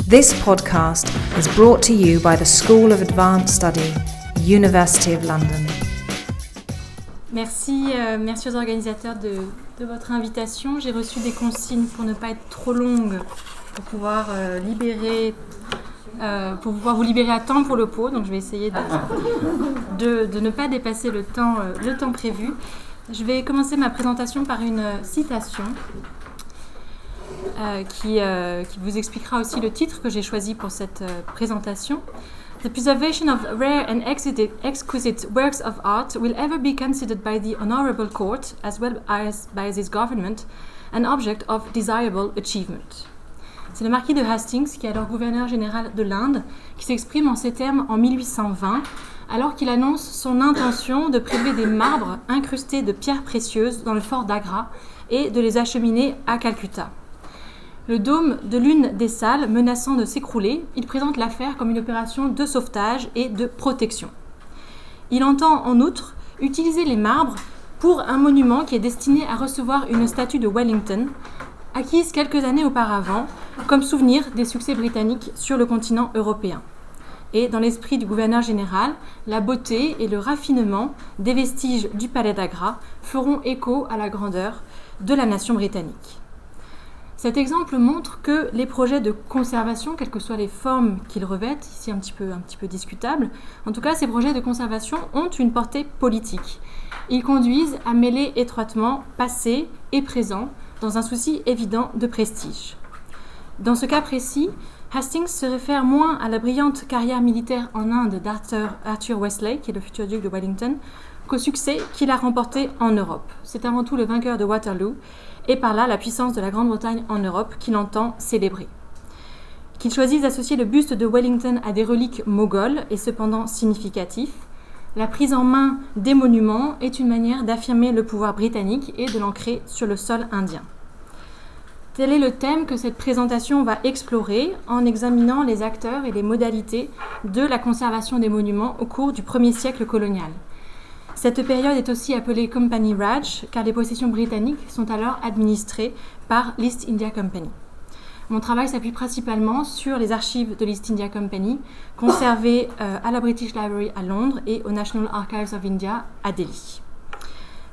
This podcast is brought to you by the School of Advanced Study, University of London. Merci aux organisateurs de votre invitation. J'ai reçu des consignes pour ne pas être trop longue, pour pouvoir vous libérer à temps pour le pot. Donc je vais essayer de ne pas dépasser le temps prévu. Je vais commencer ma présentation par une citation qui vous expliquera aussi le titre que j'ai choisi pour cette présentation. The preservation of rare and exquisite works of art will ever be considered by the Honourable Court, as well as by this government, an object of desirable achievement. C'est le marquis de Hastings, qui est alors gouverneur général de l'Inde, qui s'exprime en ces termes en 1820, alors qu'il annonce son intention de prélever des marbres incrustés de pierres précieuses dans le fort d'Agra et de les acheminer à Calcutta. Le dôme de l'une des salles menaçant de s'écrouler, il présente l'affaire comme une opération de sauvetage et de protection. Il entend en outre utiliser les marbres pour un monument qui est destiné à recevoir une statue de Wellington, acquise quelques années auparavant, comme souvenir des succès britanniques sur le continent européen. Et dans l'esprit du gouverneur général, la beauté et le raffinement des vestiges du palais d'Agra feront écho à la grandeur de la nation britannique. Cet exemple montre que les projets de conservation, quelles que soient les formes qu'ils revêtent, ici un petit peu discutable, en tout cas ces projets de conservation ont une portée politique. Ils conduisent à mêler étroitement passé et présent dans un souci évident de prestige. Dans ce cas précis, Hastings se réfère moins à la brillante carrière militaire en Inde d'Arthur Wellesley, qui est le futur duc de Wellington, qu'au succès qu'il a remporté en Europe. C'est avant tout le vainqueur de Waterloo, et par là la puissance de la Grande-Bretagne en Europe qu'il entend célébrer. Qu'il choisisse d'associer le buste de Wellington à des reliques mogholes est cependant significatif. La prise en main des monuments est une manière d'affirmer le pouvoir britannique et de l'ancrer sur le sol indien. Tel est le thème que cette présentation va explorer en examinant les acteurs et les modalités de la conservation des monuments au cours du 1er siècle colonial. Cette période est aussi appelée Company Raj, car les possessions britanniques sont alors administrées par l'East India Company. Mon travail s'appuie principalement sur les archives de l'East India Company, conservées à la British Library à Londres et au National Archives of India à Delhi.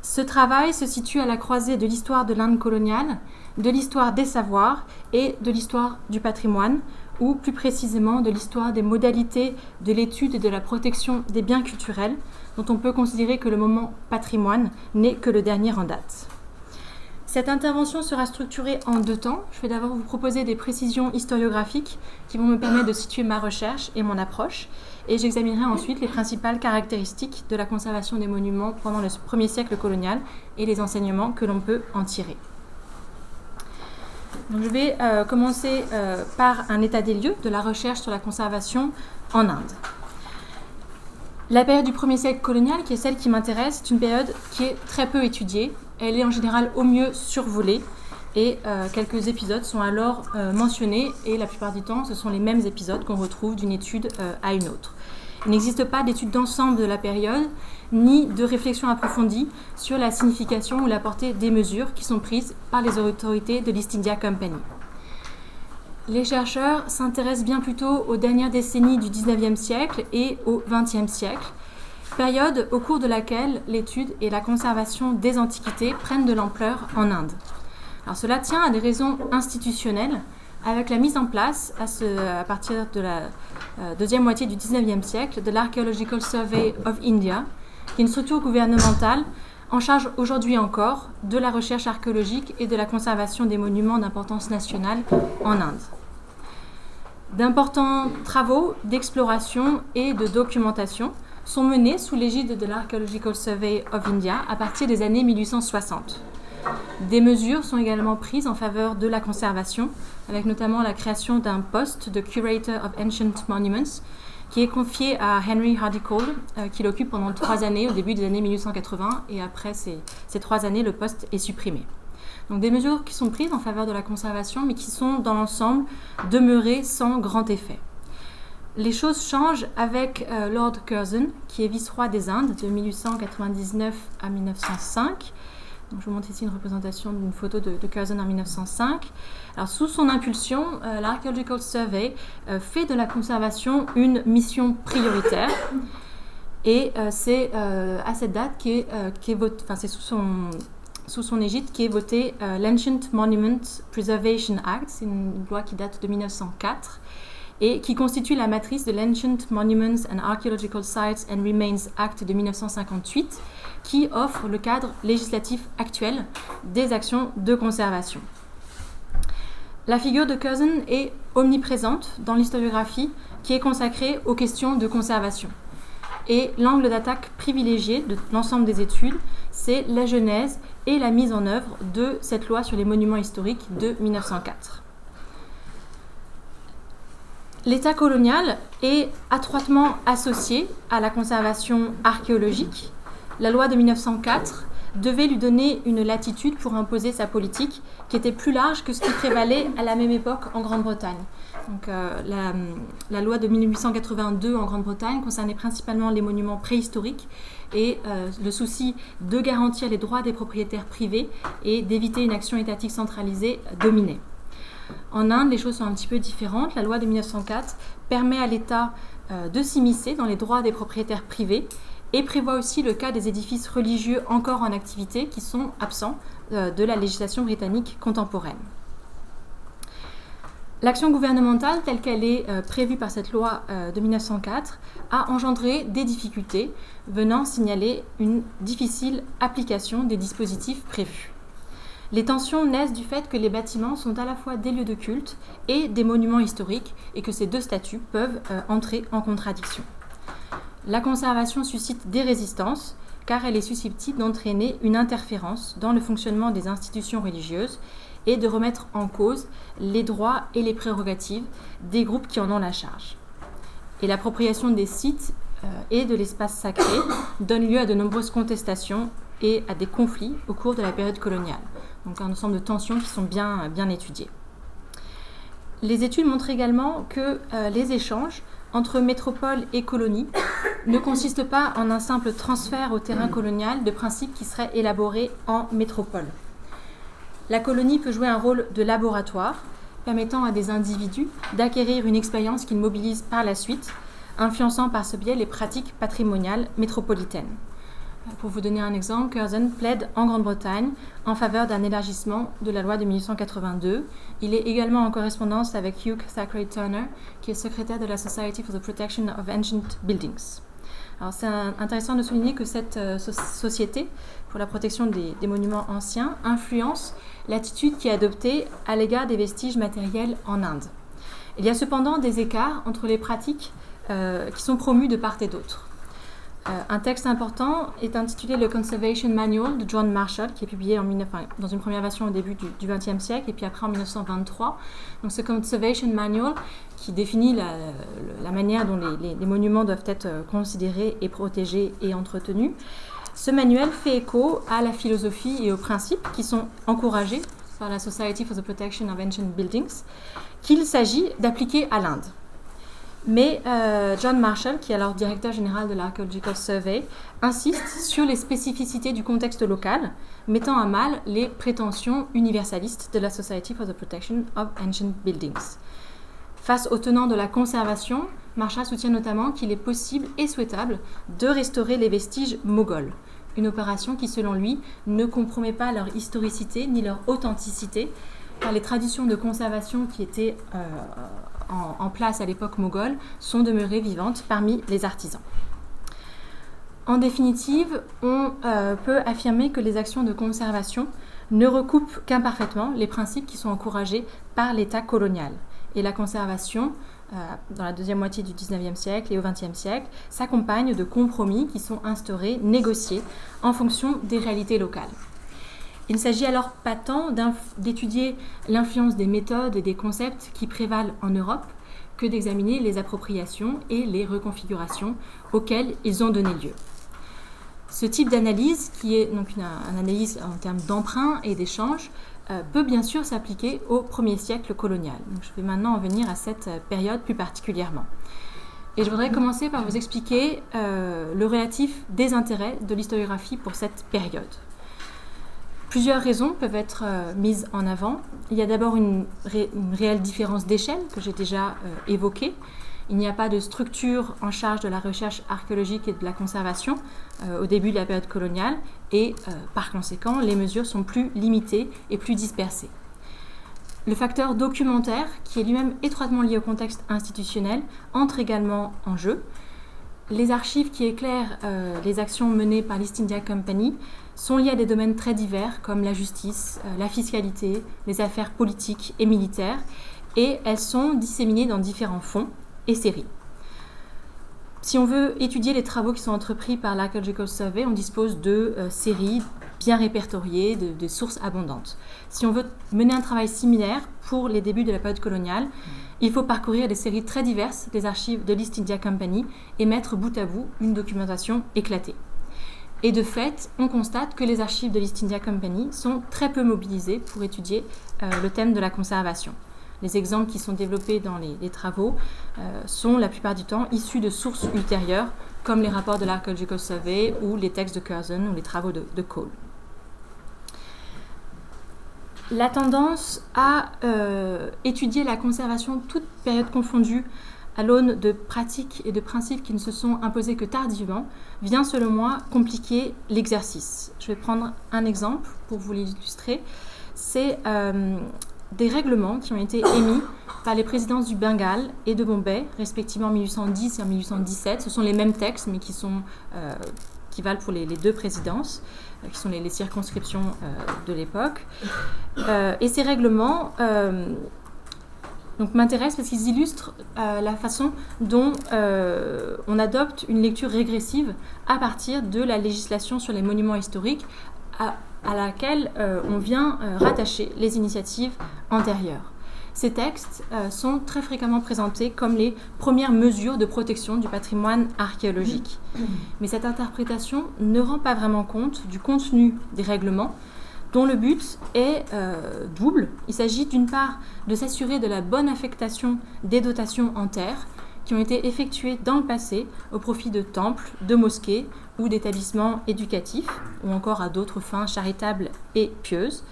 Ce travail se situe à la croisée de l'histoire de l'Inde coloniale, de l'histoire des savoirs et de l'histoire du patrimoine, ou plus précisément de l'histoire des modalités de l'étude et de la protection des biens culturels, dont on peut considérer que le moment patrimoine n'est que le dernier en date. Cette intervention sera structurée en 2 temps. Je vais d'abord vous proposer des précisions historiographiques qui vont me permettre de situer ma recherche et mon approche, et j'examinerai ensuite les principales caractéristiques de la conservation des monuments pendant le 1er siècle colonial et les enseignements que l'on peut en tirer. Donc, je vais commencer par un état des lieux de la recherche sur la conservation en Inde. La période du 1er siècle colonial, qui est celle qui m'intéresse, est une période qui est très peu étudiée. Elle est en général au mieux survolée et quelques épisodes sont alors mentionnés et la plupart du temps, ce sont les mêmes épisodes qu'on retrouve d'une étude à une autre. Il n'existe pas d'étude d'ensemble de la période, ni de réflexion approfondie sur la signification ou la portée des mesures qui sont prises par les autorités de l'East India Company. Les chercheurs s'intéressent bien plutôt aux dernières décennies du XIXe siècle et au XXe siècle, période au cours de laquelle l'étude et la conservation des antiquités prennent de l'ampleur en Inde. Alors cela tient à des raisons institutionnelles, avec la mise en place, à partir de la deuxième moitié du XIXe siècle, de l'Archaeological Survey of India, qui est une structure gouvernementale en charge aujourd'hui encore de la recherche archéologique et de la conservation des monuments d'importance nationale en Inde. D'importants travaux d'exploration et de documentation sont menés sous l'égide de l'Archaeological Survey of India à partir des années 1860. Des mesures sont également prises en faveur de la conservation, avec notamment la création d'un poste de Curator of Ancient Monuments, qui est confié à Henry Hardy Cole, qui l'occupe pendant 3 années au début des années 1880, et après ces 3 années, le poste est supprimé. Donc des mesures qui sont prises en faveur de la conservation, mais qui sont dans l'ensemble demeurées sans grand effet. Les choses changent avec Lord Curzon, qui est vice-roi des Indes de 1899 à 1905, Donc, je vous montre ici une représentation d'une photo de Curzon en 1905. Alors, sous son impulsion, l'Archaeological Survey fait de la conservation une mission prioritaire. Et c'est à cette date c'est sous son égide qu'est voté l'Ancient Monument Preservation Act, c'est une loi qui date de 1904 et qui constitue la matrice de l'Ancient Monuments and Archaeological Sites and Remains Act de 1958, qui offre le cadre législatif actuel des actions de conservation. La figure de Curzon est omniprésente dans l'historiographie qui est consacrée aux questions de conservation. Et l'angle d'attaque privilégié de l'ensemble des études, c'est la genèse et la mise en œuvre de cette loi sur les monuments historiques de 1904. L'État colonial est étroitement associé à la conservation archéologique. La loi de 1904 devait lui donner une latitude pour imposer sa politique qui était plus large que ce qui prévalait à la même époque en Grande-Bretagne. Donc, la loi de 1882 en Grande-Bretagne concernait principalement les monuments préhistoriques et le souci de garantir les droits des propriétaires privés et d'éviter une action étatique centralisée dominait. En Inde, les choses sont un petit peu différentes. La loi de 1904 permet à l'État de s'immiscer dans les droits des propriétaires privés et prévoit aussi le cas des édifices religieux encore en activité qui sont absents de la législation britannique contemporaine. L'action gouvernementale, telle qu'elle est prévue par cette loi de 1904, a engendré des difficultés venant signaler une difficile application des dispositifs prévus. Les tensions naissent du fait que les bâtiments sont à la fois des lieux de culte et des monuments historiques et que ces deux statuts peuvent entrer en contradiction. La conservation suscite des résistances car elle est susceptible d'entraîner une interférence dans le fonctionnement des institutions religieuses et de remettre en cause les droits et les prérogatives des groupes qui en ont la charge. Et l'appropriation des sites et de l'espace sacré donne lieu à de nombreuses contestations et à des conflits au cours de la période coloniale. Donc un ensemble de tensions qui sont bien étudiées. Les études montrent également que les échanges entre métropole et colonie ne consistent pas en un simple transfert au terrain colonial de principes qui seraient élaborés en métropole. La colonie peut jouer un rôle de laboratoire, permettant à des individus d'acquérir une expérience qu'ils mobilisent par la suite, influençant par ce biais les pratiques patrimoniales métropolitaines. Pour vous donner un exemple, Curzon plaide en Grande-Bretagne en faveur d'un élargissement de la loi de 1882. Il est également en correspondance avec Hugh Thackeray Turner, qui est secrétaire de la Society for the Protection of Ancient Buildings. Alors, c'est intéressant de souligner que cette société pour la protection des monuments anciens influence l'attitude qui est adoptée à l'égard des vestiges matériels en Inde. Il y a cependant des écarts entre les pratiques qui sont promues de part et d'autre. Un texte important est intitulé le Conservation Manual de John Marshall, qui est publié dans une première version au début du XXe siècle et puis après en 1923. Donc ce Conservation Manual qui définit la manière dont les monuments doivent être considérés et protégés et entretenus. Ce manuel fait écho à la philosophie et aux principes qui sont encouragés par la Society for the Protection of Ancient Buildings, qu'il s'agit d'appliquer à l'Inde. Mais John Marshall, qui est alors directeur général de l'Archaeological Survey, insiste sur les spécificités du contexte local, mettant à mal les prétentions universalistes de la Society for the Protection of Ancient Buildings. Face aux tenants de la conservation, Marshall soutient notamment qu'il est possible et souhaitable de restaurer les vestiges moghols, une opération qui, selon lui, ne compromet pas leur historicité ni leur authenticité, car les traditions de conservation qui étaient en place à l'époque moghole sont demeurées vivantes parmi les artisans. En définitive, on peut affirmer que les actions de conservation ne recoupent qu'imparfaitement les principes qui sont encouragés par l'État colonial. Et la conservation, dans la deuxième moitié du XIXe siècle et au XXe siècle, s'accompagne de compromis qui sont instaurés, négociés, en fonction des réalités locales. Il ne s'agit alors pas tant d'étudier l'influence des méthodes et des concepts qui prévalent en Europe que d'examiner les appropriations et les reconfigurations auxquelles ils ont donné lieu. Ce type d'analyse, qui est donc une analyse en termes d'emprunt et d'échange, peut bien sûr s'appliquer au premier siècle colonial. Donc, je vais maintenant en venir à cette période plus particulièrement. Et je voudrais commencer par vous expliquer le relatif désintérêt de l'historiographie pour cette période. Plusieurs raisons peuvent être mises en avant. Il y a d'abord une réelle différence d'échelle que j'ai déjà évoquée. Il n'y a pas de structure en charge de la recherche archéologique et de la conservation au début de la période coloniale et par conséquent, les mesures sont plus limitées et plus dispersées. Le facteur documentaire, qui est lui-même étroitement lié au contexte institutionnel, entre également en jeu. Les archives qui éclairent les actions menées par l'East India Company sont liées à des domaines très divers comme la justice, la fiscalité, les affaires politiques et militaires, et elles sont disséminées dans différents fonds et séries. Si on veut étudier les travaux qui sont entrepris par l'Archaeological Survey, on dispose de séries bien répertoriées, de sources abondantes. Si on veut mener un travail similaire pour les débuts de la période coloniale, il faut parcourir des séries très diverses des archives de l'East India Company et mettre bout à bout une documentation éclatée. Et de fait, on constate que les archives de l'East India Company sont très peu mobilisées pour étudier le thème de la conservation. Les exemples qui sont développés dans les travaux sont la plupart du temps issus de sources ultérieures, comme les rapports de l'Archaeological Survey ou les textes de Curzon ou les travaux de Cole. La tendance à étudier la conservation, toute période confondue, à l'aune de pratiques et de principes qui ne se sont imposés que tardivement, vient selon moi compliquer l'exercice. Je vais prendre un exemple pour vous l'illustrer. C'est des règlements qui ont été émis par les présidences du Bengale et de Bombay, respectivement en 1810 et en 1817. Ce sont les mêmes textes, mais qui valent pour les deux présidences, qui sont les circonscriptions de l'époque. Et ces règlements m'intéressent parce qu'ils illustrent la façon dont on adopte une lecture régressive à partir de la législation sur les monuments historiques, à laquelle on vient rattacher les initiatives antérieures. Ces textes sont très fréquemment présentés comme les premières mesures de protection du patrimoine archéologique. Mais cette interprétation ne rend pas vraiment compte du contenu des règlements, dont le but est double. Il s'agit d'une part de s'assurer de la bonne affectation des dotations en terre qui ont été effectuées dans le passé au profit de temples, de mosquées ou d'établissements éducatifs, ou encore à d'autres fins charitables et pieuses.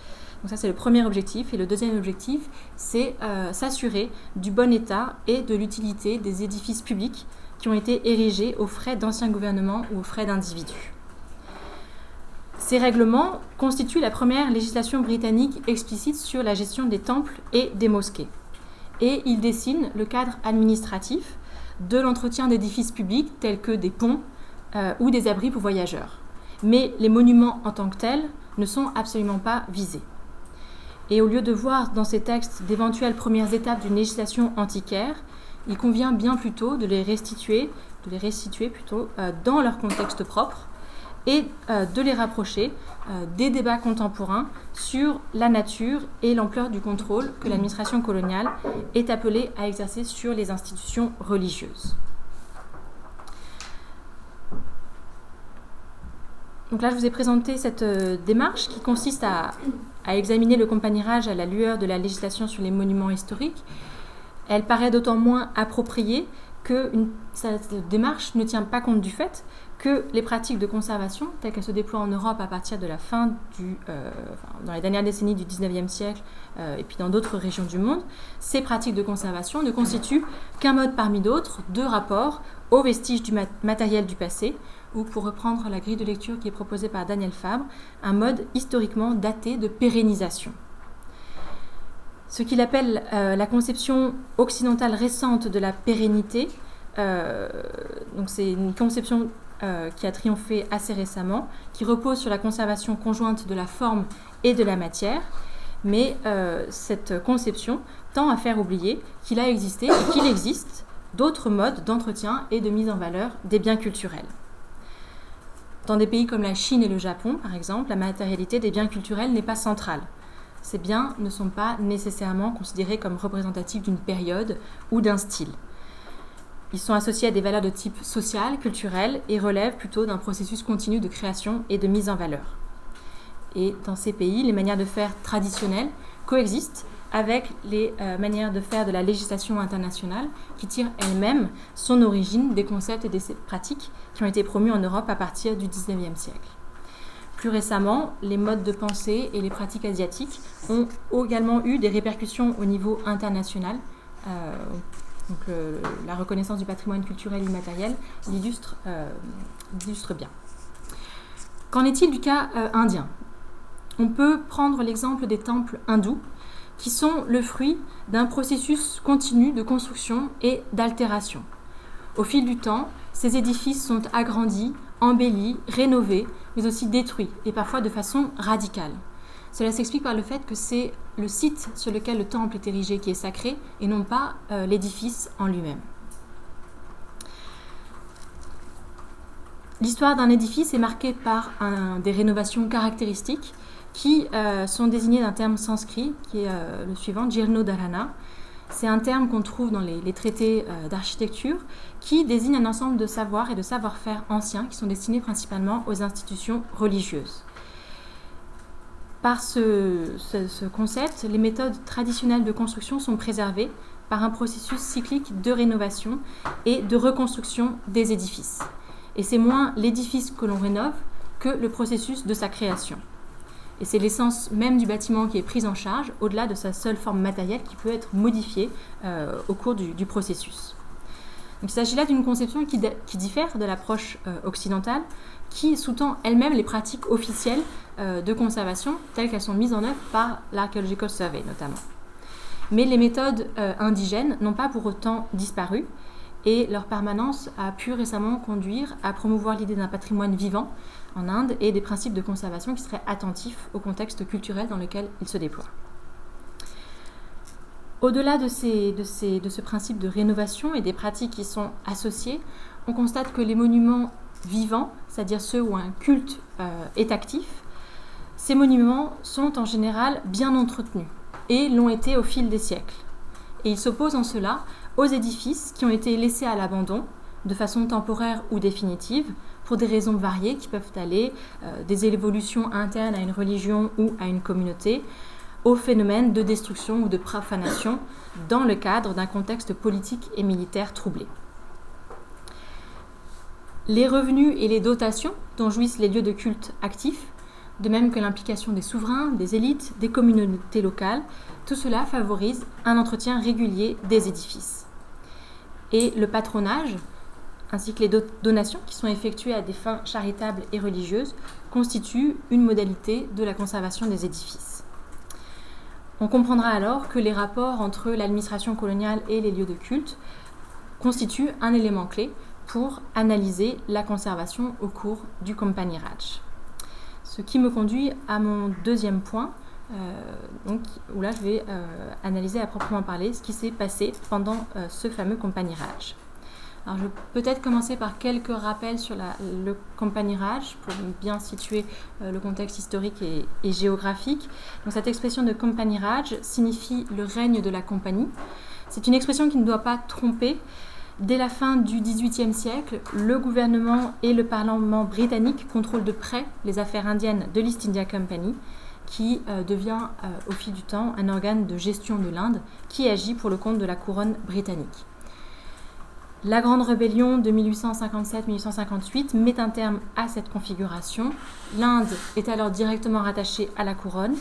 Donc ça, c'est le premier objectif. Et le deuxième objectif, c'est s'assurer du bon état et de l'utilité des édifices publics qui ont été érigés aux frais d'anciens gouvernements ou aux frais d'individus. Ces règlements constituent la première législation britannique explicite sur la gestion des temples et des mosquées. Et ils dessinent le cadre administratif de l'entretien d'édifices publics tels que des ponts ou des abris pour voyageurs. Mais les monuments en tant que tels ne sont absolument pas visés. Et au lieu de voir dans ces textes d'éventuelles premières étapes d'une législation antiquaire, il convient bien plutôt de les restituer dans leur contexte propre et de les rapprocher des débats contemporains sur la nature et l'ampleur du contrôle que l'administration coloniale est appelée à exercer sur les institutions religieuses. Donc là, je vous ai présenté cette démarche qui consiste à examiner le compagnonnage à la lueur de la législation sur les monuments historiques. Elle paraît d'autant moins appropriée que cette démarche ne tient pas compte du fait que les pratiques de conservation, telles qu'elles se déploient en Europe à partir de la fin dans les dernières décennies du XIXe siècle et puis dans d'autres régions du monde, ces pratiques de conservation ne constituent qu'un mode parmi d'autres de rapport aux vestiges du matériel du passé, ou pour reprendre la grille de lecture qui est proposée par Daniel Fabre, un mode historiquement daté de pérennisation. Ce qu'il appelle la conception occidentale récente de la pérennité, donc c'est une conception qui a triomphé assez récemment, qui repose sur la conservation conjointe de la forme et de la matière, mais cette conception tend à faire oublier qu'il a existé et qu'il existe d'autres modes d'entretien et de mise en valeur des biens culturels. Dans des pays comme la Chine et le Japon, par exemple, la matérialité des biens culturels n'est pas centrale. Ces biens ne sont pas nécessairement considérés comme représentatifs d'une période ou d'un style. Ils sont associés à des valeurs de type social, culturel et relèvent plutôt d'un processus continu de création et de mise en valeur. Et dans ces pays, les manières de faire traditionnelles coexistent avec les manières de faire de la législation internationale qui tire elle-même son origine des concepts et des pratiques qui ont été promus en Europe à partir du XIXe siècle. Plus récemment, les modes de pensée et les pratiques asiatiques ont également eu des répercussions au niveau international. La reconnaissance du patrimoine culturel immatériel l'illustre bien. Qu'en est-il du cas indien ? On peut prendre l'exemple des temples hindous, qui sont le fruit d'un processus continu de construction et d'altération. Au fil du temps, ces édifices sont agrandis, embellis, rénovés, mais aussi détruits, et parfois de façon radicale. Cela s'explique par le fait que c'est le site sur lequel le temple est érigé qui est sacré, et non pas l'édifice en lui-même. L'histoire d'un édifice est marquée par des rénovations caractéristiques qui sont désignées d'un terme sanskrit, qui est le suivant, Jirnodharana. C'est un terme qu'on trouve dans les traités d'architecture qui désigne un ensemble de savoirs et de savoir-faire anciens qui sont destinés principalement aux institutions religieuses. Par ce concept, les méthodes traditionnelles de construction sont préservées par un processus cyclique de rénovation et de reconstruction des édifices. Et c'est moins l'édifice que l'on rénove que le processus de sa création. Et c'est l'essence même du bâtiment qui est prise en charge, au-delà de sa seule forme matérielle qui peut être modifiée au cours du processus. Donc, il s'agit là d'une conception qui diffère de l'approche occidentale, qui sous-tend elle-même les pratiques officielles de conservation telles qu'elles sont mises en œuvre par l'Archaeological Survey notamment. Mais les méthodes indigènes n'ont pas pour autant disparu, et leur permanence a pu récemment conduire à promouvoir l'idée d'un patrimoine vivant en Inde et des principes de conservation qui seraient attentifs au contexte culturel dans lequel ils se déploient. Au-delà de ce principe de rénovation et des pratiques qui sont associées, on constate que les monuments vivants, c'est-à-dire ceux où un culte est actif, ces monuments sont en général bien entretenus et l'ont été au fil des siècles. Et ils s'opposent en cela aux édifices qui ont été laissés à l'abandon de façon temporaire ou définitive pour des raisons variées qui peuvent aller des évolutions internes à une religion ou à une communauté au phénomène de destruction ou de profanation dans le cadre d'un contexte politique et militaire troublé. Les revenus et les dotations dont jouissent les lieux de culte actifs, de même que l'implication des souverains, des élites, des communautés locales, tout cela favorise un entretien régulier des édifices. Et le patronage, ainsi que les donations qui sont effectuées à des fins charitables et religieuses, constituent une modalité de la conservation des édifices. On comprendra alors que les rapports entre l'administration coloniale et les lieux de culte constituent un élément clé pour analyser la conservation au cours du Company Raj. Ce qui me conduit à mon deuxième point, où là je vais analyser à proprement parler ce qui s'est passé pendant ce fameux Company Raj. Alors je vais peut-être commencer par quelques rappels sur le Company Raj pour bien situer le contexte historique et géographique. Donc, cette expression de Company Raj signifie le règne de la compagnie. C'est une expression qui ne doit pas tromper. Dès la fin du XVIIIe siècle, le gouvernement et le Parlement britannique contrôlent de près les affaires indiennes de l'East India Company, qui devient au fil du temps un organe de gestion de l'Inde qui agit pour le compte de la couronne britannique. La Grande Rébellion de 1857-1858 met un terme à cette configuration. L'Inde est alors directement rattachée à la couronne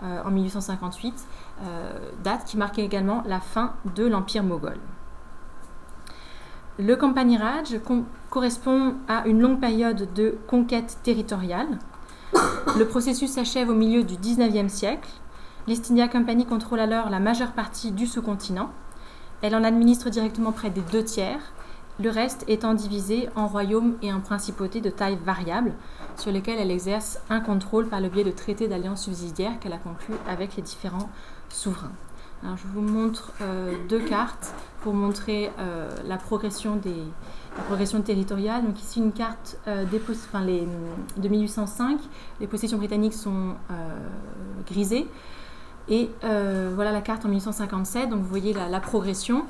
en 1858, date qui marquait également la fin de l'Empire moghol. Le Company Raj correspond à une longue période de conquête territoriale. Le processus s'achève au milieu du XIXe siècle. L'East India Company contrôle alors la majeure partie du sous-continent. Elle en administre directement près des 2/3, le reste étant divisé en royaumes et en principautés de taille variable, sur lesquels elle exerce un contrôle par le biais de traités d'alliance subsidiaires qu'elle a conclus avec les différents souverains. Alors, je vous montre deux cartes pour montrer la progression territoriale. Donc ici une carte de 1805. Les possessions britanniques sont grisées. Et voilà la carte en 1857. Donc vous voyez la progression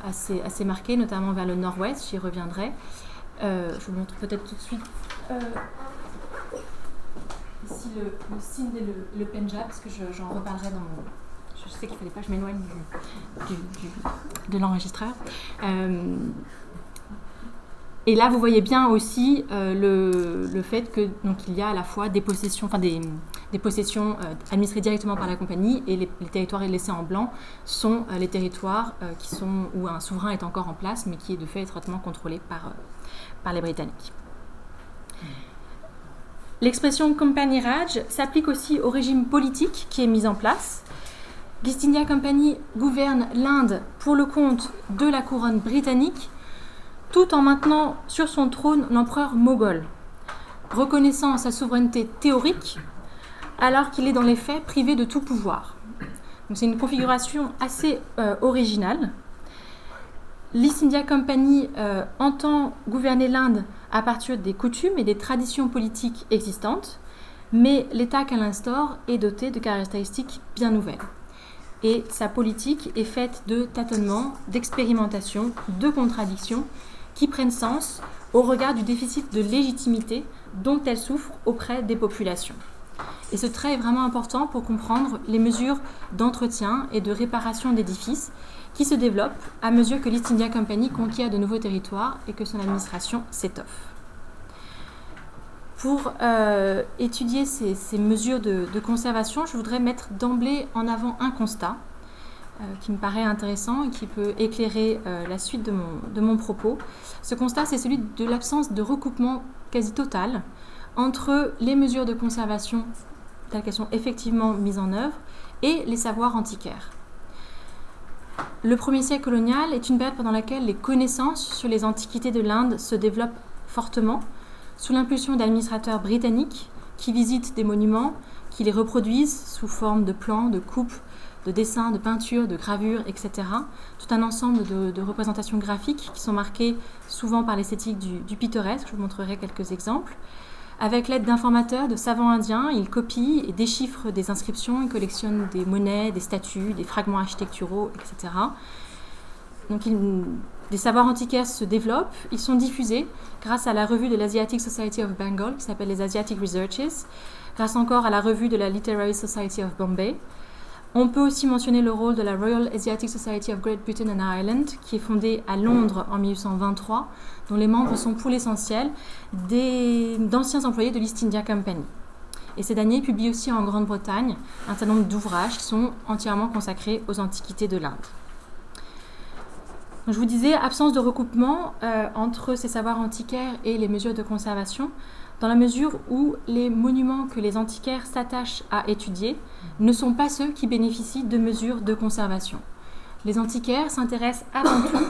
assez marquée, notamment vers le nord-ouest. J'y reviendrai. Je vous montre peut-être tout de suite ici le Sindh et le Pendjab, parce que j'en reparlerai dans mon... Je sais qu'il ne fallait pas que je m'éloigne de l'enregistreur. Et là, vous voyez bien aussi le fait que donc il y a à la fois des possessions, des possessions administrées directement par la compagnie, et les territoires laissés en blanc sont les territoires où un souverain est encore en place, mais qui est de fait étroitement contrôlé par les Britanniques. L'expression Company Raj s'applique aussi au régime politique qui est mis en place. L'East India Company gouverne l'Inde pour le compte de la couronne britannique, tout en maintenant sur son trône l'empereur moghol, reconnaissant sa souveraineté théorique, alors qu'il est dans les faits privé de tout pouvoir. Donc c'est une configuration assez originale. L'East India Company entend gouverner l'Inde à partir des coutumes et des traditions politiques existantes, mais l'État qu'elle instaure est doté de caractéristiques bien nouvelles. Et sa politique est faite de tâtonnements, d'expérimentations, de contradictions qui prennent sens au regard du déficit de légitimité dont elle souffre auprès des populations. Et ce trait est vraiment important pour comprendre les mesures d'entretien et de réparation d'édifices qui se développent à mesure que l'East India Company conquiert de nouveaux territoires et que son administration s'étoffe. Pour étudier ces mesures de conservation, je voudrais mettre d'emblée en avant un constat qui me paraît intéressant et qui peut éclairer la suite de mon propos. Ce constat, c'est celui de l'absence de recoupement quasi total entre les mesures de conservation telles qu'elles sont effectivement mises en œuvre et les savoirs antiquaires. Le premier siècle colonial est une période pendant laquelle les connaissances sur les antiquités de l'Inde se développent fortement, sous l'impulsion d'administrateurs britanniques qui visitent des monuments, qui les reproduisent sous forme de plans, de coupes, de dessins, de peintures, de gravures, etc. Tout un ensemble de représentations graphiques qui sont marquées souvent par l'esthétique du pittoresque. Je vous montrerai quelques exemples. Avec l'aide d'informateurs, de savants indiens, ils copient et déchiffrent des inscriptions, ils collectionnent des monnaies, des statues, des fragments architecturaux, etc. Donc des savoirs antiquaires se développent, ils sont diffusés grâce à la revue de l'Asiatic Society of Bengal qui s'appelle les Asiatic Researches, grâce encore à la revue de la Literary Society of Bombay. On peut aussi mentionner le rôle de la Royal Asiatic Society of Great Britain and Ireland, qui est fondée à Londres en 1823, dont les membres sont pour l'essentiel d'anciens employés de l'East India Company. Et ces derniers publient aussi en Grande-Bretagne un certain nombre d'ouvrages qui sont entièrement consacrés aux antiquités de l'Inde. Donc, je vous disais, absence de recoupement entre ces savoirs antiquaires et les mesures de conservation, dans la mesure où les monuments que les antiquaires s'attachent à étudier ne sont pas ceux qui bénéficient de mesures de conservation. Les antiquaires s'intéressent avant tout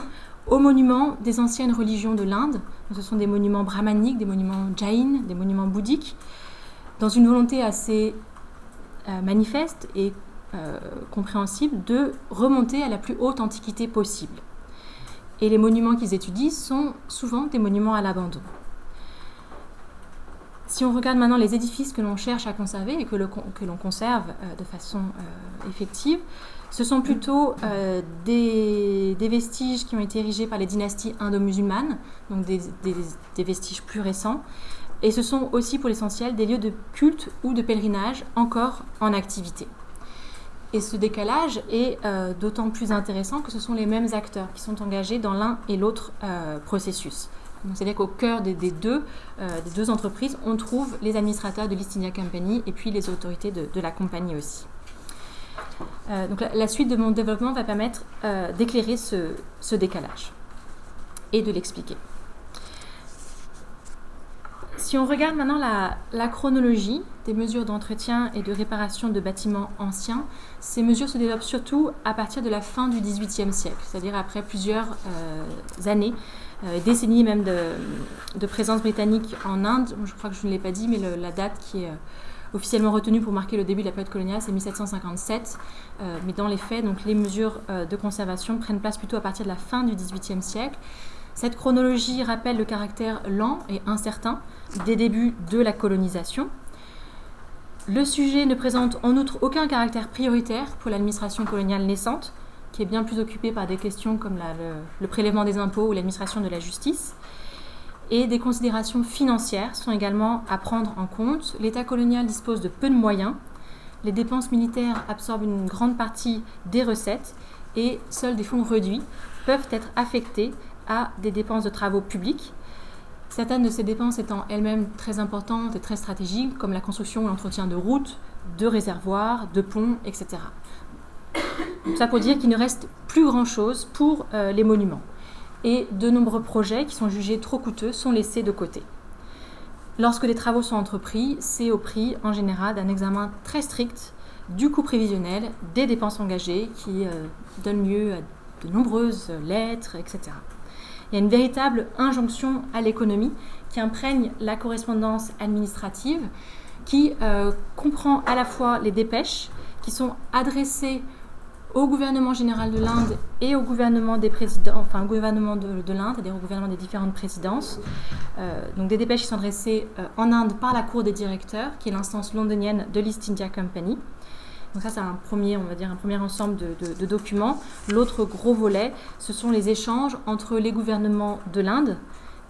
aux monuments des anciennes religions de l'Inde. Ce sont des monuments brahmaniques, des monuments jains, des monuments bouddhiques, dans une volonté assez manifeste et compréhensible de remonter à la plus haute antiquité possible. Et les monuments qu'ils étudient sont souvent des monuments à l'abandon. Si on regarde maintenant les édifices que l'on cherche à conserver et que l'on conserve de façon effective, ce sont plutôt des vestiges qui ont été érigés par les dynasties indo-musulmanes, donc des vestiges plus récents. Et ce sont aussi pour l'essentiel des lieux de culte ou de pèlerinage encore en activité. Et ce décalage est d'autant plus intéressant que ce sont les mêmes acteurs qui sont engagés dans l'un et l'autre processus. C'est-à-dire qu'au cœur des deux entreprises, on trouve les administrateurs de l'East India Company et puis les autorités de la compagnie aussi. Donc la suite de mon développement va permettre d'éclairer ce décalage et de l'expliquer. Si on regarde maintenant la chronologie des mesures d'entretien et de réparation de bâtiments anciens, ces mesures se développent surtout à partir de la fin du XVIIIe siècle, c'est-à-dire après plusieurs années, décennies même de présence britannique en Inde. Je crois que je ne l'ai pas dit, mais la date qui est officiellement retenue pour marquer le début de la période coloniale, c'est 1757. Mais dans les faits, donc, les mesures de conservation prennent place plutôt à partir de la fin du XVIIIe siècle. Cette chronologie rappelle le caractère lent et incertain des débuts de la colonisation. Le sujet ne présente en outre aucun caractère prioritaire pour l'administration coloniale naissante, qui est bien plus occupée par des questions comme le prélèvement des impôts ou l'administration de la justice. Et des considérations financières sont également à prendre en compte. L'État colonial dispose de peu de moyens, les dépenses militaires absorbent une grande partie des recettes et seuls des fonds réduits peuvent être affectés à des dépenses de travaux publics. certaines de ces dépenses étant elles-mêmes très importantes et très stratégiques, comme la construction ou l'entretien de routes, de réservoirs, de ponts, etc. Donc ça pour dire qu'il ne reste plus grand-chose pour les monuments. Et de nombreux projets qui sont jugés trop coûteux sont laissés de côté. Lorsque des travaux sont entrepris, c'est au prix, en général, d'un examen très strict du coût prévisionnel, des dépenses engagées qui donnent lieu à de nombreuses lettres, etc. Il y a une véritable injonction à l'économie qui imprègne la correspondance administrative, qui comprend à la fois les dépêches qui sont adressées au gouvernement général de l'Inde et au gouvernement des présidents, enfin au gouvernement de l'Inde, c'est-à-dire au gouvernement des différentes présidences. Donc des dépêches qui sont adressées en Inde par la Cour des directeurs, qui est l'instance londonienne de l'East India Company. Donc ça, c'est un premier ensemble de documents. L'autre gros volet, ce sont les échanges entre les gouvernements de l'Inde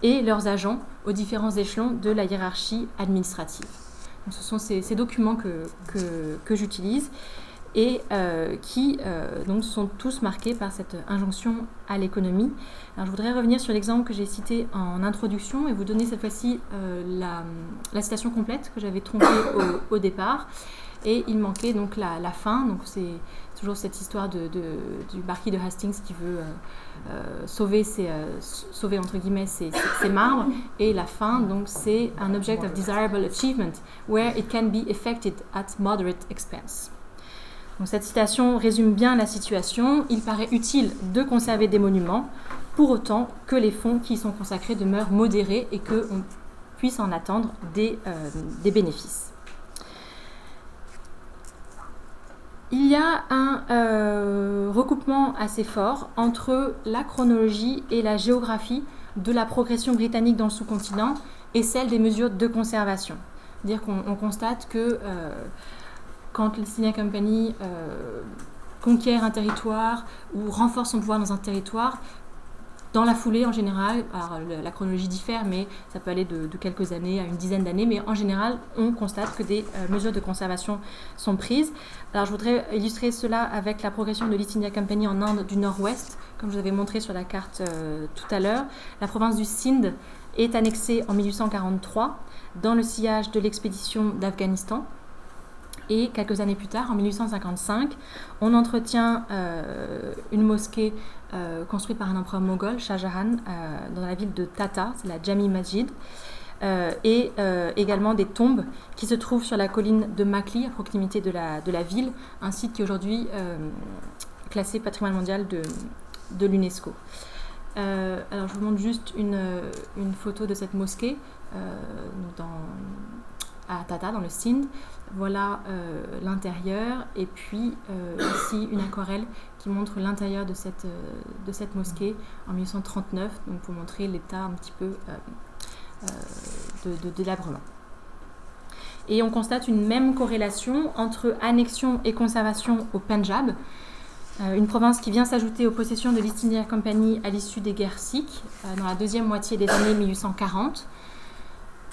et leurs agents aux différents échelons de la hiérarchie administrative. Donc ce sont ces documents que j'utilise et qui donc sont tous marqués par cette injonction à l'économie. Alors, je voudrais revenir sur l'exemple que j'ai cité en introduction et vous donner cette fois-ci la citation complète que j'avais tronquée au départ. Et il manquait donc la fin, donc c'est toujours cette histoire du marquis de Hastings qui veut sauver entre guillemets ses marbres, et la fin, donc c'est un object of desirable achievement where it can be effected at moderate expense. Donc cette citation résume bien la situation. Il paraît utile de conserver des monuments, pour autant que les fonds qui y sont consacrés demeurent modérés et qu'on puisse en attendre des bénéfices. Il y a un recoupement assez fort entre la chronologie et la géographie de la progression britannique dans le sous-continent et celle des mesures de conservation. C'est-à-dire qu'on constate que quand l'East India Company conquiert un territoire ou renforce son pouvoir dans un territoire, dans la foulée, en général, alors la chronologie diffère, mais ça peut aller de quelques années à une dizaine d'années, mais en général, on constate que des mesures de conservation sont prises. Alors, je voudrais illustrer cela avec la progression de l'East India Company en Inde du Nord-Ouest, comme je vous avais montré sur la carte tout à l'heure. La province du Sindh est annexée en 1843 dans le sillage de l'expédition d'Afghanistan. Et quelques années plus tard, en 1855, on entretient une mosquée construite par un empereur moghol, Shah Jahan, dans la ville de Tata, c'est la Jami Masjid, et également des tombes qui se trouvent sur la colline de Makli, à proximité de la ville, un site qui est aujourd'hui classé patrimoine mondial de l'UNESCO. Alors je vous montre juste une photo de cette mosquée à Tata, dans le Sindh. Voilà l'intérieur, et puis ici une aquarelle qui montre l'intérieur de cette mosquée en 1839, donc pour montrer l'état un petit peu de délabrement. Et on constate une même corrélation entre annexion et conservation au Pendjab, une province qui vient s'ajouter aux possessions de l'East India Company à l'issue des guerres sikhs, dans la deuxième moitié des années 1840.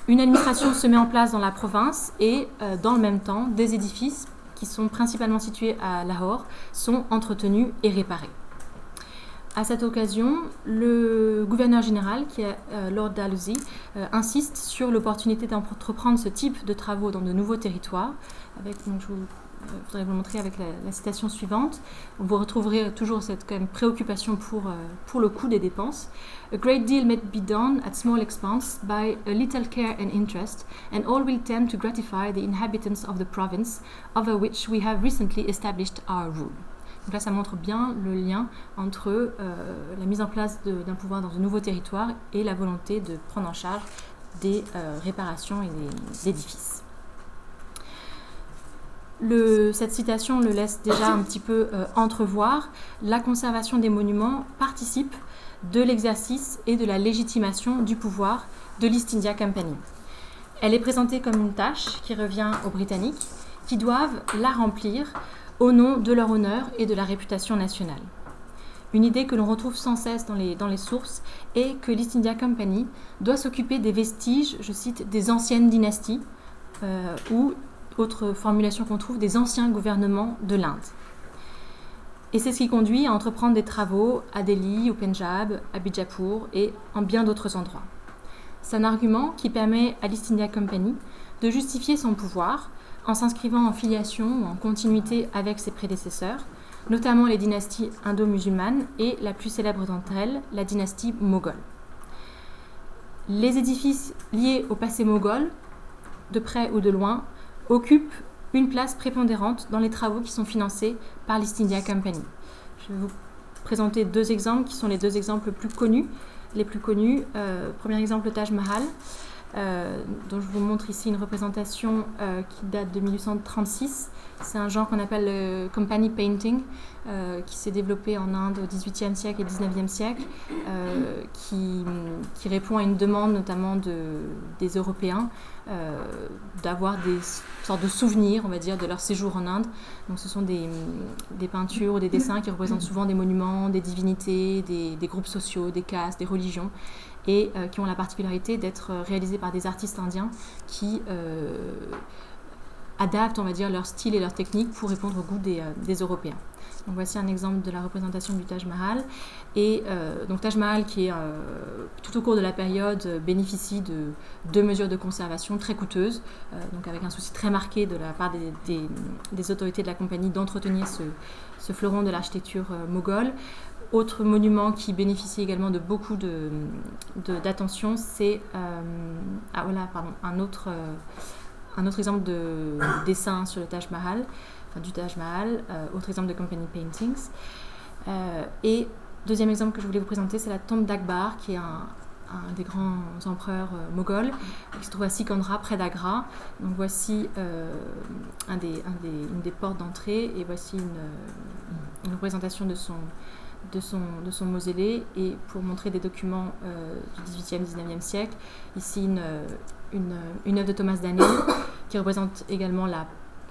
Une administration se met en place dans la province et, dans le même temps, des édifices qui sont principalement situés à Lahore sont entretenus et réparés. À cette occasion, le gouverneur général, qui est Lord Dalhousie, insiste sur l'opportunité d'entreprendre ce type de travaux dans de nouveaux territoires. Donc je voudrais vous le montrer avec la citation suivante. Vous retrouverez toujours cette quand même préoccupation pour le coût des dépenses. A great deal may be done at small expense by a little care and interest, and all will tend to gratify the inhabitants of the province, over which we have recently established our rule. Donc là, ça montre bien le lien entre la mise en place d'un pouvoir dans de nouveaux territoires et la volonté de prendre en charge des réparations et des édifices. Cette citation le laisse déjà un petit peu entrevoir. La conservation des monuments participe de l'exercice et de la légitimation du pouvoir de l'East India Company. Elle est présentée comme une tâche qui revient aux Britanniques, qui doivent la remplir au nom de leur honneur et de la réputation nationale. Une idée que l'on retrouve sans cesse dans les sources est que l'East India Company doit s'occuper des vestiges, je cite, des anciennes dynasties, ou, autre formulation qu'on trouve, des anciens gouvernements de l'Inde. Et c'est ce qui conduit à entreprendre des travaux à Delhi, au Pendjab, à Bijapur et en bien d'autres endroits. C'est un argument qui permet à l'East India Company de justifier son pouvoir en s'inscrivant en filiation ou en continuité avec ses prédécesseurs, notamment les dynasties indo-musulmanes et la plus célèbre d'entre elles, la dynastie moghole. Les édifices liés au passé moghol, de près ou de loin, occupent une place prépondérante dans les travaux qui sont financés par l'East India Company. Je vais vous présenter 2 exemples qui sont les 2 exemples les plus connus. Premier exemple, le Taj Mahal, dont je vous montre ici une représentation qui date de 1836. C'est un genre qu'on appelle le company painting, qui s'est développé en Inde au XVIIIe siècle et XIXe siècle, qui répond à une demande notamment des Européens d'avoir des sortes de souvenirs, on va dire, de leur séjour en Inde. Donc ce sont des peintures ou des dessins qui représentent souvent des monuments, des divinités, des groupes sociaux, des castes, des religions, et qui ont la particularité d'être réalisés par des artistes indiens qui adaptent, on va dire, leur style et leur technique pour répondre au goût des Européens. Donc voici un exemple de la représentation du Taj Mahal. Et donc Taj Mahal qui est tout au cours de la période bénéficie de 2 mesures de conservation très coûteuses, donc avec un souci très marqué de la part des autorités de la compagnie d'entretenir ce fleuron de l'architecture moghole. Autre monument qui bénéficie également de beaucoup d'attention, c'est un autre exemple de dessin sur le Taj Mahal, du Taj Mahal, autre exemple de company paintings. Et deuxième exemple que je voulais vous présenter, c'est la tombe d'Akbar, qui est un des grands empereurs moghols, qui se trouve à Sikandra, près d'Agra. Donc voici une des portes d'entrée, et voici une représentation de son mausolée. Et pour montrer des documents du XVIIIe, XIXe siècle, ici une œuvre de Thomas Daniel qui représente également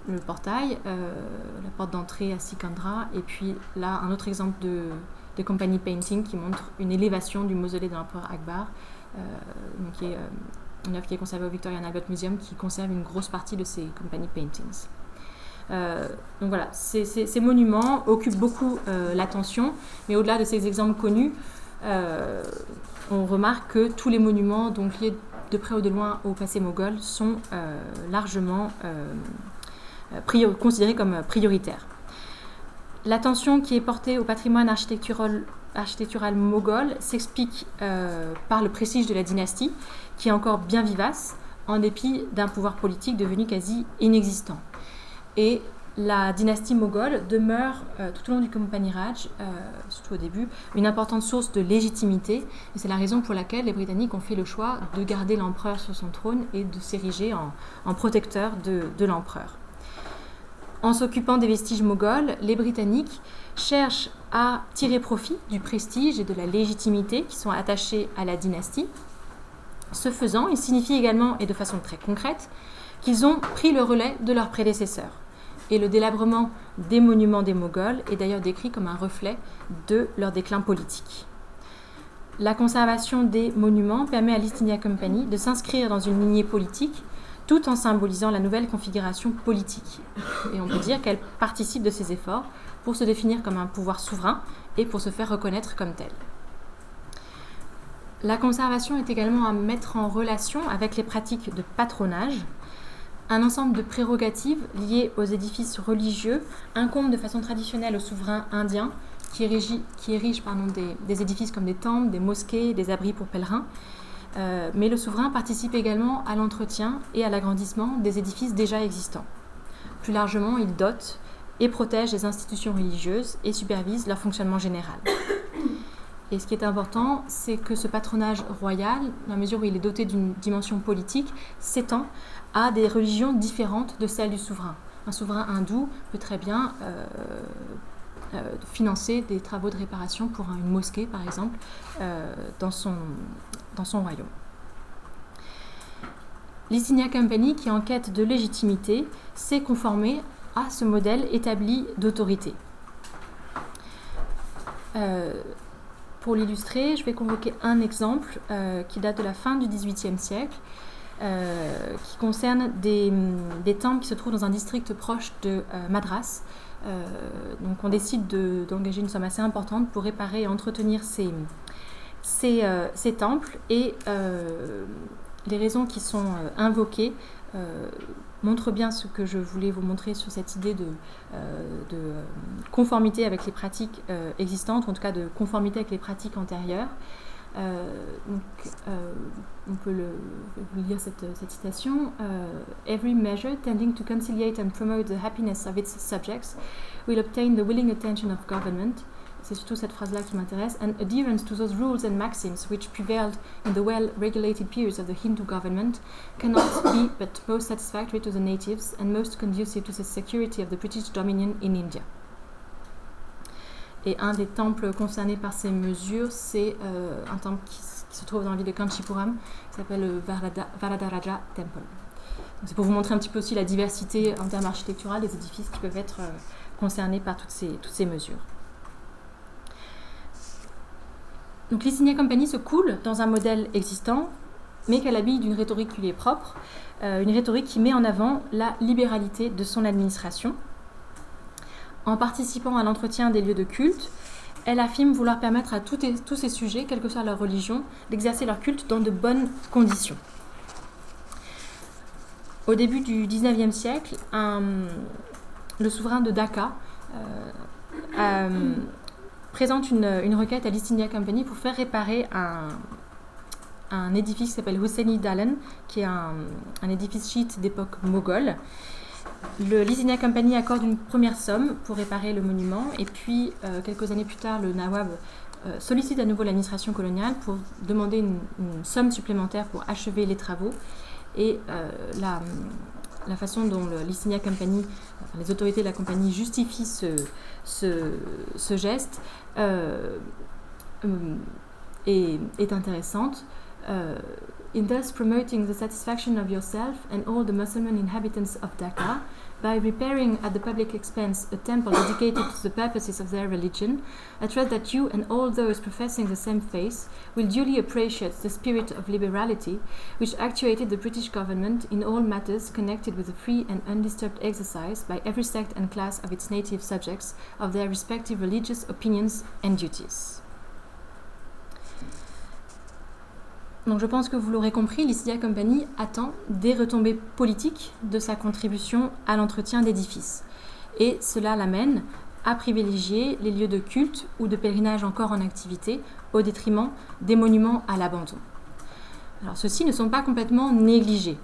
le portail, la porte d'entrée à Sikandra, et puis là un autre exemple de company painting qui montre une élévation du mausolée de l'empereur Akbar, qui est une œuvre qui est conservée au Victoria and Albert Museum, qui conserve une grosse partie de ces company paintings. Donc voilà, ces monuments occupent beaucoup l'attention, mais au-delà de ces exemples connus, on remarque que tous les monuments donc liés de près ou de loin au passé moghol sont largement considérés comme prioritaires. L'attention qui est portée au patrimoine architectural moghol s'explique par le prestige de la dynastie, qui est encore bien vivace, en dépit d'un pouvoir politique devenu quasi inexistant. Et la dynastie moghole demeure tout au long du Company Raj, surtout au début, une importante source de légitimité. Et c'est la raison pour laquelle les Britanniques ont fait le choix de garder l'empereur sur son trône et de s'ériger en protecteur de l'empereur. En s'occupant des vestiges moghols, les Britanniques cherchent à tirer profit du prestige et de la légitimité qui sont attachés à la dynastie. Ce faisant, il signifie également, et de façon très concrète, qu'ils ont pris le relais de leurs prédécesseurs. Et le délabrement des monuments des Moghols est d'ailleurs décrit comme un reflet de leur déclin politique. La conservation des monuments permet à l'East India Company de s'inscrire dans une lignée politique tout en symbolisant la nouvelle configuration politique. Et on peut dire qu'elle participe de ces efforts pour se définir comme un pouvoir souverain et pour se faire reconnaître comme tel. La conservation est également à mettre en relation avec les pratiques de patronage. Un ensemble de prérogatives liées aux édifices religieux incombe de façon traditionnelle au souverain indien qui érige des édifices comme des temples, des mosquées, des abris pour pèlerins. Mais le souverain participe également à l'entretien et à l'agrandissement des édifices déjà existants. Plus largement, il dote et protège les institutions religieuses et supervise leur fonctionnement général. Et ce qui est important, c'est que ce patronage royal, dans la mesure où il est doté d'une dimension politique, s'étend à des religions différentes de celles du souverain. Un souverain hindou peut très bien financer des travaux de réparation pour une mosquée, par exemple, dans son royaume. L'East India Company, qui est en quête de légitimité, s'est conformée à ce modèle établi d'autorité. Pour l'illustrer, je vais convoquer un exemple qui date de la fin du XVIIIe siècle, qui concerne des temples qui se trouvent dans un district proche de Madras. Donc on décide d'engager une somme assez importante pour réparer et entretenir ces ces temples et les raisons qui sont invoquées montrent bien ce que je voulais vous montrer sur cette idée de conformité avec les pratiques existantes, en tout cas de conformité avec les pratiques antérieures. On peut vous lire cette citation. Every measure tending to conciliate and promote the happiness of its subjects will obtain the willing attention of government. C'est surtout cette phrase-là qui m'intéresse. And adherence to those rules and maxims which prevailed in the well-regulated periods of the Hindu government cannot be but most satisfactory to the natives and most conducive to the security of the British dominion in India. Et un des temples concernés par ces mesures, c'est un temple qui se trouve dans la ville de Kanchipuram, qui s'appelle le Varadaraja Temple. Donc c'est pour vous montrer un petit peu aussi la diversité en termes architecturaux des édifices qui peuvent être concernés par toutes ces mesures. Donc l'East India Company se coule dans un modèle existant, mais qu'elle habille d'une rhétorique qui lui est propre, une rhétorique qui met en avant la libéralité de son administration. En participant à l'entretien des lieux de culte, elle affirme vouloir permettre à tous ces sujets, quelle que soit leur religion, d'exercer leur culte dans de bonnes conditions. Au début du XIXe siècle, le souverain de Dhaka présente une requête à l'East India Company pour faire réparer un édifice qui s'appelle Hussaini Dalan, qui est un édifice chiite d'époque moghole. L'East India Company accorde une première somme pour réparer le monument et puis quelques années plus tard, le Nawab sollicite à nouveau l'administration coloniale pour demander une somme supplémentaire pour achever les travaux et la façon dont l'East India Company, les autorités de la compagnie justifient ce geste est intéressante. In thus promoting the satisfaction of yourself and all the Muslim inhabitants of Dhaka by repairing at the public expense a temple dedicated to the purposes of their religion, I trust that you and all those professing the same faith will duly appreciate the spirit of liberality which actuated the British government in all matters connected with the free and undisturbed exercise by every sect and class of its native subjects of their respective religious opinions and duties. Donc je pense que vous l'aurez compris, l'East India Company attend des retombées politiques de sa contribution à l'entretien d'édifices. Et cela l'amène à privilégier les lieux de culte ou de pèlerinage encore en activité au détriment des monuments à l'abandon. Alors ceux-ci ne sont pas complètement négligés,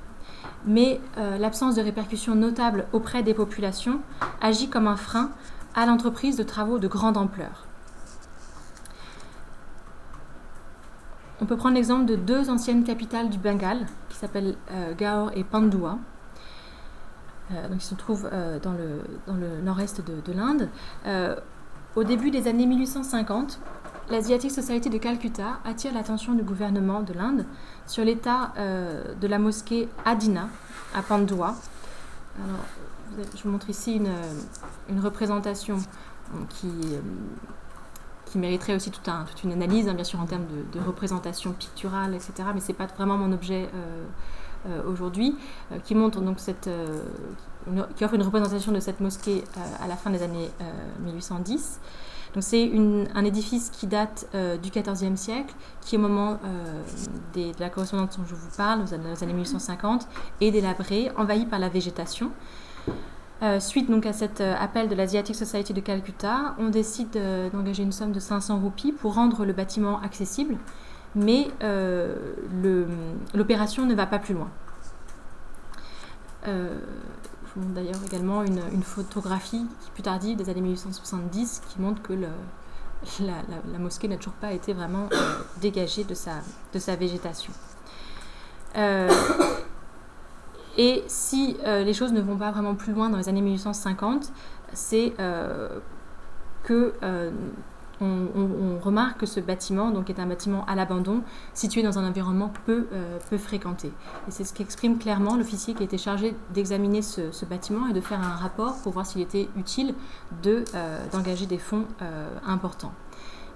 mais l'absence de répercussions notables auprès des populations agit comme un frein à l'entreprise de travaux de grande ampleur. On peut prendre l'exemple de deux anciennes capitales du Bengale, qui s'appellent Gaur et Pandua. Donc ils se trouvent dans le nord-est de l'Inde. Au début des années 1850, l'Asiatic Society de Calcutta attire l'attention du gouvernement de l'Inde sur l'état de la mosquée Adina à Pandua. Alors, je vous montre ici une représentation qui mériterait aussi toute une analyse, bien sûr, en termes de représentation picturale, etc. Mais ce n'est pas vraiment mon objet aujourd'hui, qui montre donc qui offre une représentation de cette mosquée à la fin des années 1810. Donc c'est un édifice qui date du XIVe siècle, qui au moment de la correspondance dont je vous parle, aux années 1850, est délabré, envahi par la végétation. Suite donc à cet appel de l'Asiatic Society de Calcutta, on décide d'engager une somme de 500 roupies pour rendre le bâtiment accessible, mais l'opération ne va pas plus loin. Je vous montre d'ailleurs également une photographie plus tardive des années 1870 qui montre que la mosquée n'a toujours pas été vraiment dégagée de sa végétation. Et si les choses ne vont pas vraiment plus loin dans les années 1850, c'est que on remarque que ce bâtiment donc, est un bâtiment à l'abandon, situé dans un environnement peu fréquenté. Et c'est ce qu'exprime clairement l'officier qui a été chargé d'examiner ce bâtiment et de faire un rapport pour voir s'il était utile d'engager des fonds importants.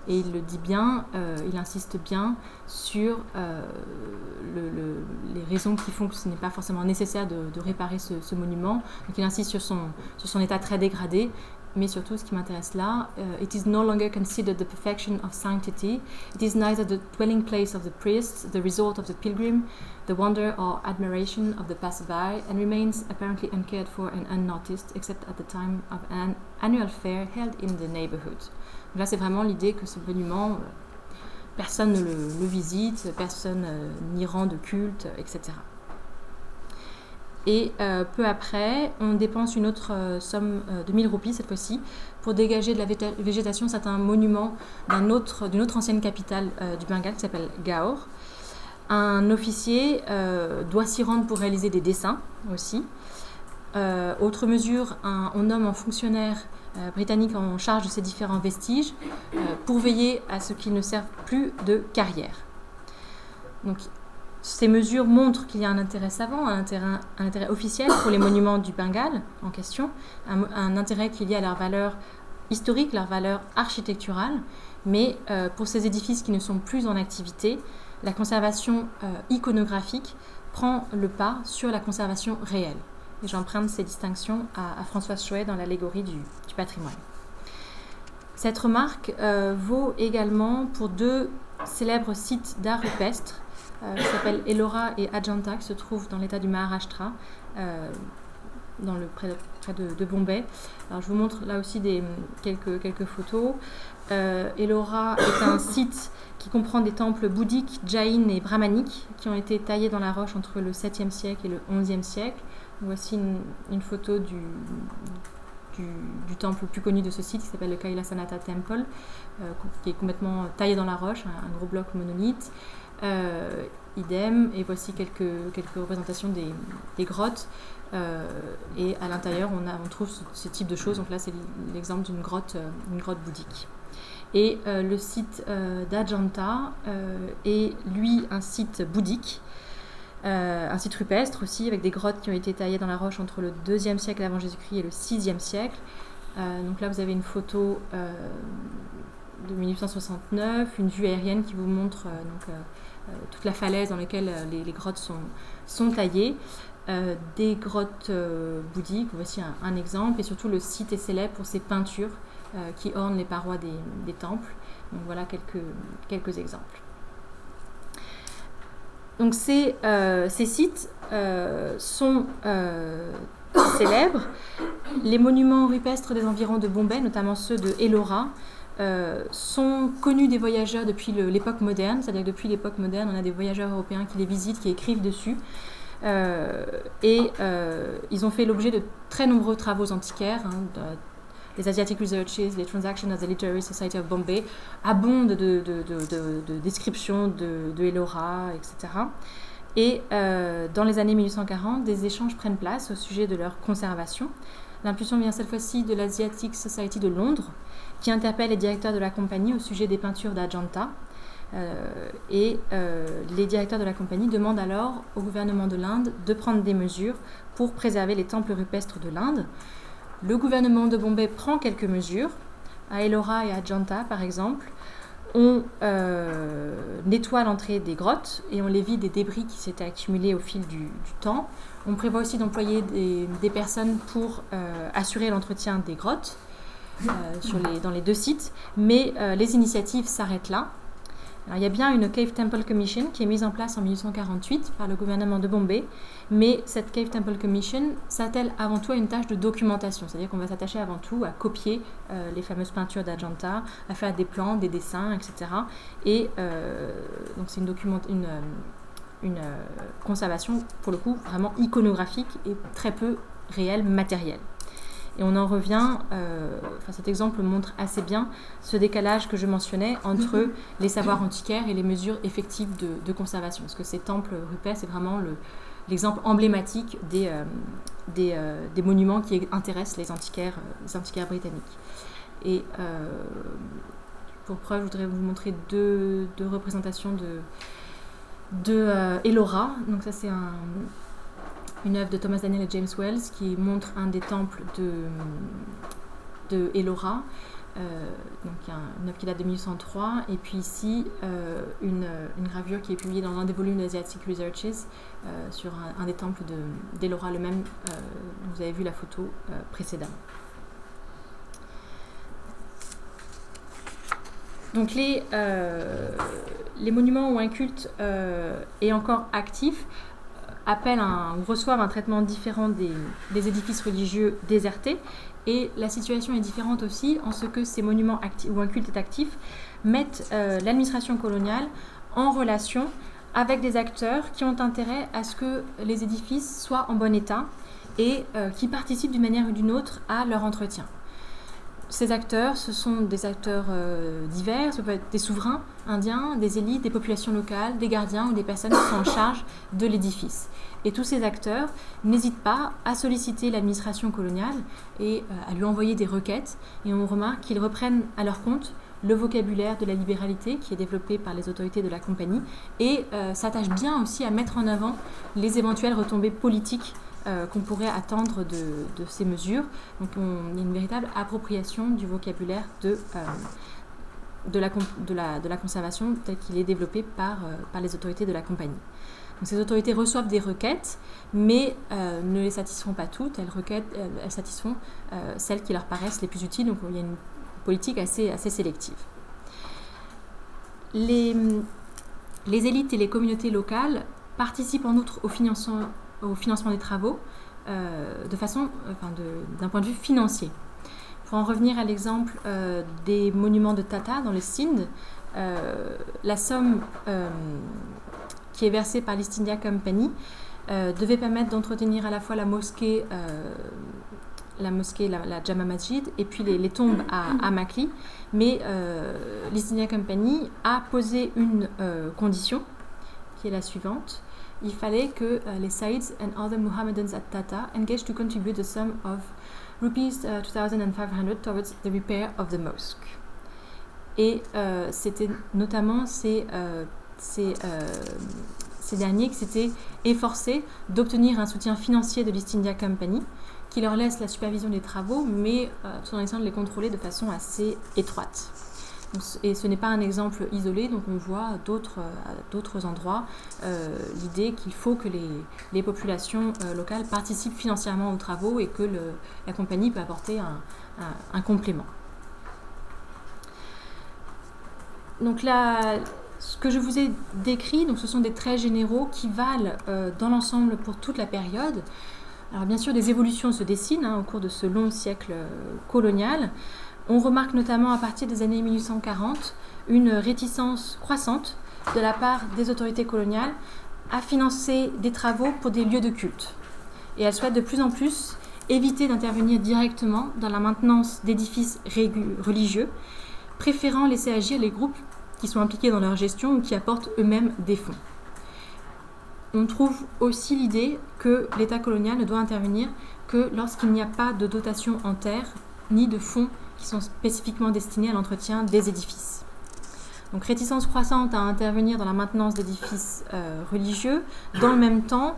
Et il le dit bien, il insiste bien sur les raisons qui font que ce n'est pas forcément nécessaire de réparer ce monument. Donc il insiste sur son état très dégradé mais surtout, ce qui m'intéresse là, it is no longer considered the perfection of sanctity. It is neither the dwelling place of the priest, the resort of the pilgrim, the wonder or admiration of the passerby, and remains apparently uncared for and unnoticed, except at the time of an annual fair held in the neighborhood. Donc là, c'est vraiment l'idée que ce monument, personne ne le visite, personne n'y rend de culte, etc. Et peu après, on dépense une autre somme de 1000 roupies cette fois-ci pour dégager de la végétation certains monuments d'une autre ancienne capitale du Bengale qui s'appelle Gaur. Un officier doit s'y rendre pour réaliser des dessins aussi. Autre mesure, on nomme un fonctionnaire britannique en charge de ces différents vestiges pour veiller à ce qu'ils ne servent plus de carrière. Donc, ces mesures montrent qu'il y a un intérêt savant, un intérêt officiel pour les monuments du Bengale en question, un intérêt qui est lié à leur valeur historique, leur valeur architecturale, mais pour ces édifices qui ne sont plus en activité, la conservation iconographique prend le pas sur la conservation réelle. Et j'emprunte ces distinctions à Françoise Choët dans l'allégorie du patrimoine. Cette remarque vaut également pour deux célèbres sites d'art rupestre qui s'appellent Ellora et Ajanta, qui se trouvent dans l'état du Maharashtra, près de Bombay. Alors, je vous montre là aussi quelques photos. Ellora est un site qui comprend des temples bouddhiques, jaïnes et brahmaniques qui ont été taillés dans la roche entre le 7e siècle et le 11e siècle. Voici une photo du temple le plus connu de ce site qui s'appelle le Kailasanatha Temple, qui est complètement taillé dans la roche, un gros bloc monolithe. Idem, et voici quelques représentations des grottes, et à l'intérieur on trouve ce type de choses. Donc là c'est l'exemple d'une grotte bouddhique. Et le site d'Ajanta est lui un site bouddhique, un site rupestre aussi, avec des grottes qui ont été taillées dans la roche entre le 2e siècle avant Jésus-Christ et le 6e siècle. Donc là vous avez une photo de 1869, une vue aérienne qui vous montre toute la falaise dans laquelle les grottes sont taillées, des grottes bouddhiques, voici un exemple, et surtout le site est célèbre pour ses peintures qui ornent les parois des temples. Donc voilà quelques exemples. Donc ces sites sont célèbres. Les monuments rupestres des environs de Bombay, notamment ceux de Ellora, sont connus des voyageurs depuis l'époque moderne, c'est-à-dire que depuis l'époque moderne, on a des voyageurs européens qui les visitent, qui écrivent dessus, et ils ont fait l'objet de très nombreux travaux antiquaires. Les Asiatic Researches, les Transactions of the Literary Society of Bombay abondent de descriptions de Ellora, etc. Et dans les années 1840, des échanges prennent place au sujet de leur conservation. L'impulsion vient cette fois-ci de l'Asiatic Society de Londres, qui interpelle les directeurs de la compagnie au sujet des peintures d'Ajanta. Les directeurs de la compagnie demandent alors au gouvernement de l'Inde de prendre des mesures pour préserver les temples rupestres de l'Inde. Le gouvernement de Bombay prend quelques mesures. À Ellora et à Ajanta, par exemple, on nettoie l'entrée des grottes et on les vide des débris qui s'étaient accumulés au fil du temps. On prévoit aussi d'employer des personnes pour assurer l'entretien des grottes dans les deux sites, mais les initiatives s'arrêtent là. Alors, il y a bien une Cave Temple Commission qui est mise en place en 1848 par le gouvernement de Bombay, mais cette Cave Temple Commission s'attelle avant tout à une tâche de documentation, c'est-à-dire qu'on va s'attacher avant tout à copier les fameuses peintures d'Ajanta, à faire des plans, des dessins, etc. Et donc c'est une conservation, pour le coup, vraiment iconographique et très peu réelle, matérielle. Et on en revient, cet exemple montre assez bien ce décalage que je mentionnais entre les savoirs antiquaires et les mesures effectives de conservation. Parce que ces temples rupestres, c'est vraiment l'exemple emblématique des monuments qui intéressent les antiquaires britanniques. Et pour preuve, je voudrais vous montrer deux représentations de Ellora. Donc ça, c'est une œuvre de Thomas Daniel et James Wells qui montre un des temples de Ellora. Donc il y a une œuvre qui date de 1803, et puis ici une gravure qui est publiée dans un des volumes de Asiatic Researches sur un des temples d'Ellora, le même dont vous avez vu la photo précédemment. Donc les monuments où un culte est encore actif appellent ou reçoivent un traitement différent des édifices religieux désertés. Et la situation est différente aussi en ce que ces monuments où un culte est actif mettent l'administration coloniale en relation avec des acteurs qui ont intérêt à ce que les édifices soient en bon état et qui participent d'une manière ou d'une autre à leur entretien. Ces acteurs, ce sont des acteurs divers, ça peut être des souverains indiens, des élites, des populations locales, des gardiens ou des personnes qui sont en charge de l'édifice. Et tous ces acteurs n'hésitent pas à solliciter l'administration coloniale et à lui envoyer des requêtes. Et on remarque qu'ils reprennent à leur compte le vocabulaire de la libéralité qui est développé par les autorités de la compagnie et s'attachent bien aussi à mettre en avant les éventuelles retombées politiques qu'on pourrait attendre de ces mesures. Donc il y a une véritable appropriation du vocabulaire de la conservation tel qu'il est développé par les autorités de la compagnie. Donc ces autorités reçoivent des requêtes, mais ne les satisfont pas toutes. Elles satisfont celles qui leur paraissent les plus utiles. Donc il y a une politique assez sélective. Les élites et les communautés locales participent en outre au financement des travaux d'un point de vue financier. Pour en revenir à l'exemple des monuments de Tata dans le Sindh, la somme qui est versée par l'East India Company devait permettre d'entretenir à la fois la mosquée, la Jama Masjid, et puis les tombes à Makli. Mais l'East India Company a posé une condition, qui est la suivante. Il fallait que les Sayyids and other Muhammadans at Tata engage to contribute the sum of rupees 2,500 towards the repair of the mosque. Et c'était notamment ces derniers qui s'étaient efforcés d'obtenir un soutien financier de l'East India Company qui leur laisse la supervision des travaux, mais tout en essayant de les contrôler de façon assez étroite. Et ce n'est pas un exemple isolé, donc on voit à d'autres endroits l'idée qu'il faut que les populations locales participent financièrement aux travaux et que la compagnie peut apporter un complément. Donc là, ce que je vous ai décrit, donc ce sont des traits généraux qui valent dans l'ensemble pour toute la période. Alors bien sûr, des évolutions se dessinent au cours de ce long siècle colonial. On remarque notamment à partir des années 1840 une réticence croissante de la part des autorités coloniales à financer des travaux pour des lieux de culte. Et elles souhaitent de plus en plus éviter d'intervenir directement dans la maintenance d'édifices religieux, préférant laisser agir les groupes qui sont impliqués dans leur gestion ou qui apportent eux-mêmes des fonds. On trouve aussi l'idée que l'État colonial ne doit intervenir que lorsqu'il n'y a pas de dotation en terre ni de fonds qui sont spécifiquement destinés à l'entretien des édifices. Donc réticence croissante à intervenir dans la maintenance d'édifices religieux. Dans le même temps,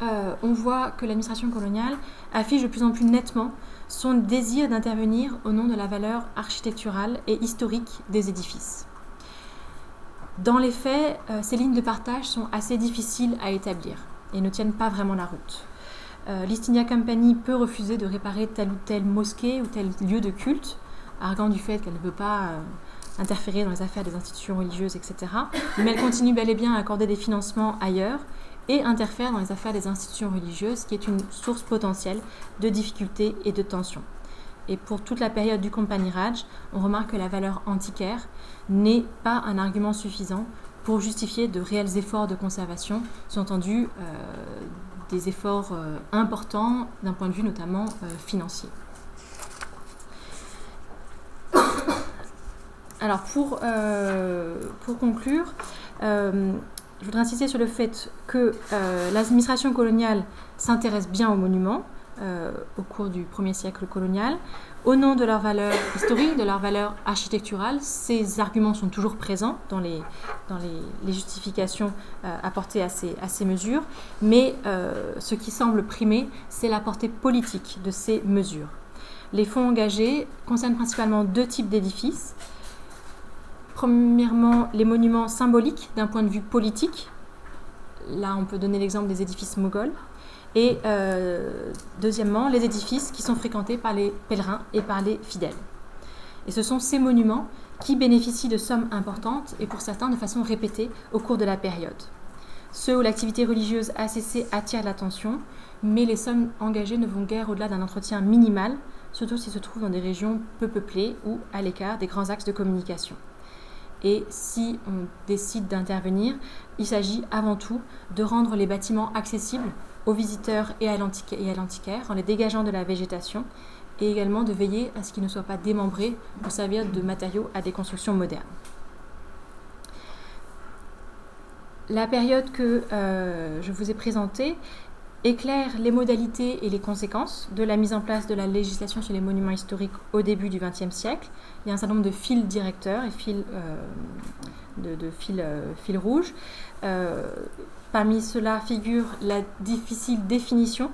on voit que l'administration coloniale affiche de plus en plus nettement son désir d'intervenir au nom de la valeur architecturale et historique des édifices. Dans les faits, ces lignes de partage sont assez difficiles à établir et ne tiennent pas vraiment la route. L'East India Company peut refuser de réparer telle ou telle mosquée ou tel lieu de culte, arguant du fait qu'elle ne veut pas interférer dans les affaires des institutions religieuses, etc. Mais elle continue bel et bien à accorder des financements ailleurs et interfère dans les affaires des institutions religieuses, qui est une source potentielle de difficultés et de tensions. Et pour toute la période du Company Raj, on remarque que la valeur antiquaire n'est pas un argument suffisant pour justifier de réels efforts de conservation, sous-entendu des efforts importants d'un point de vue notamment financier. Alors pour conclure, je voudrais insister sur le fait que l'administration coloniale s'intéresse bien aux monuments au cours du premier siècle colonial. Au nom de leur valeur historique, de leur valeur architecturale, ces arguments sont toujours présents dans les justifications apportées à ces mesures, mais ce qui semble primer, c'est la portée politique de ces mesures. Les fonds engagés concernent principalement deux types d'édifices. Premièrement, les monuments symboliques d'un point de vue politique. Là, on peut donner l'exemple des édifices moghols. Et deuxièmement, les édifices qui sont fréquentés par les pèlerins et par les fidèles. Et ce sont ces monuments qui bénéficient de sommes importantes et pour certains de façon répétée au cours de la période. Ceux où l'activité religieuse a cessé attirent l'attention, mais les sommes engagées ne vont guère au-delà d'un entretien minimal, surtout s'ils se trouvent dans des régions peu peuplées ou à l'écart des grands axes de communication. Et si on décide d'intervenir, il s'agit avant tout de rendre les bâtiments accessibles aux visiteurs et à l'antiquaire en les dégageant de la végétation et également de veiller à ce qu'ils ne soient pas démembrés pour servir de matériaux à des constructions modernes. La période que je vous ai présentée éclaire les modalités et les conséquences de la mise en place de la législation sur les monuments historiques au début du XXe siècle. Il y a un certain nombre de fils directeurs et fils rouges. Parmi ceux-là figure la difficile définition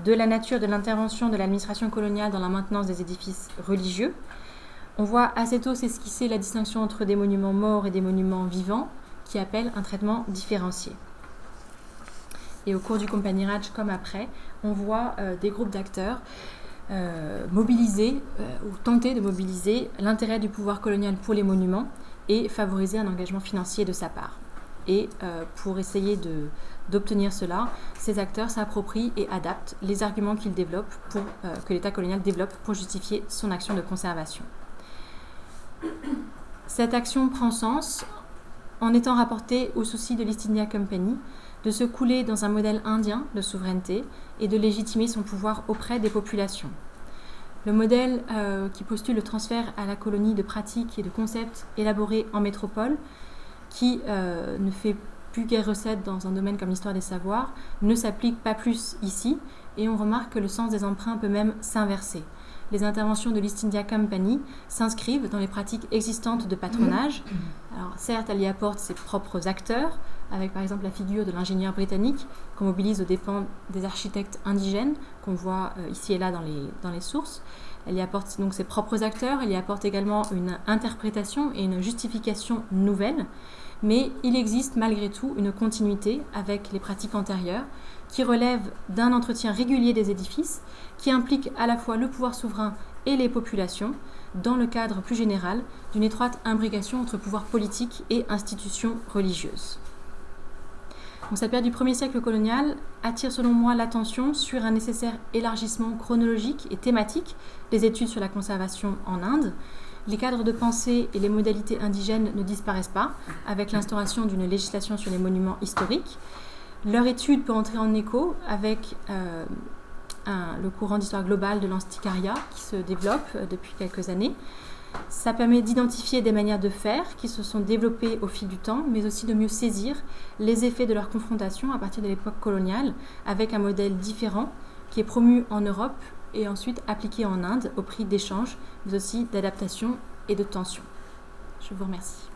de la nature de l'intervention de l'administration coloniale dans la maintenance des édifices religieux. On voit assez tôt s'esquisser la distinction entre des monuments morts et des monuments vivants, qui appellent un traitement différencié. Et au cours du compagnonnage, comme après, on voit des groupes d'acteurs mobiliser ou tenter de mobiliser l'intérêt du pouvoir colonial pour les monuments et favoriser un engagement financier de sa part. Et pour essayer d'obtenir cela, ces acteurs s'approprient et adaptent les arguments qu'ils développent que l'État colonial développe pour justifier son action de conservation. Cette action prend sens en étant rapportée au souci de l'East India Company de se couler dans un modèle indien de souveraineté et de légitimer son pouvoir auprès des populations. Le modèle qui postule le transfert à la colonie de pratiques et de concepts élaborés en métropole, qui ne fait plus guère recette dans un domaine comme l'histoire des savoirs, ne s'applique pas plus ici, et on remarque que le sens des emprunts peut même s'inverser. Les interventions de l'East India Company s'inscrivent dans les pratiques existantes de patronage. Alors certes, elle y apporte ses propres acteurs, avec par exemple la figure de l'ingénieur britannique qu'on mobilise aux dépens des architectes indigènes, qu'on voit ici et là dans les sources. Elle y apporte donc ses propres acteurs, elle y apporte également une interprétation et une justification nouvelle, mais il existe malgré tout une continuité avec les pratiques antérieures qui relèvent d'un entretien régulier des édifices, qui implique à la fois le pouvoir souverain et les populations, dans le cadre plus général d'une étroite imbrication entre pouvoir politique et institutions religieuses. Donc, cette période du 1er siècle colonial attire selon moi l'attention sur un nécessaire élargissement chronologique et thématique des études sur la conservation en Inde. Les cadres de pensée et les modalités indigènes ne disparaissent pas avec l'instauration d'une législation sur les monuments historiques. Leur étude peut entrer en écho avec le courant d'histoire globale de l'antiquariat qui se développe depuis quelques années. Ça permet d'identifier des manières de faire qui se sont développées au fil du temps, mais aussi de mieux saisir les effets de leur confrontation à partir de l'époque coloniale avec un modèle différent qui est promu en Europe et ensuite appliqué en Inde au prix d'échanges, mais aussi d'adaptation et de tension. Je vous remercie.